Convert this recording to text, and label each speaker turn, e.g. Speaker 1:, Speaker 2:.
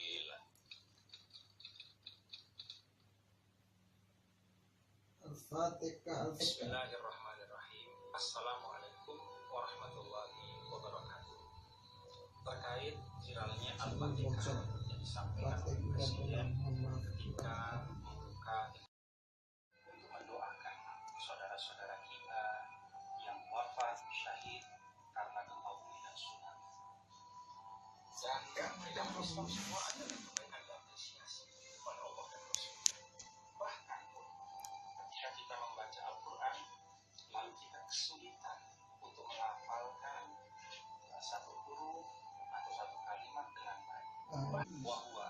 Speaker 1: Gila.
Speaker 2: Al-Fatihah.
Speaker 1: Bismillahirrahmanirrahim. Assalamualaikum warahmatullahi wabarakatuh. Terkait viralnya Al-Fatihah yang disampaikan oleh Presiden ketika membuka untuk mendoakan saudara-saudara kita yang wafat syahid karena gempa bumi dan tsunami. Dan tidak Islam semua adalah kebaikan dan apresiasi kepada Allah dan Rasulnya. Bahkan ketika kita membaca Al-Quran, lalu kita kesulitan untuk menghafalkan satu huruf atau satu kalimat dengan baik. Wahwa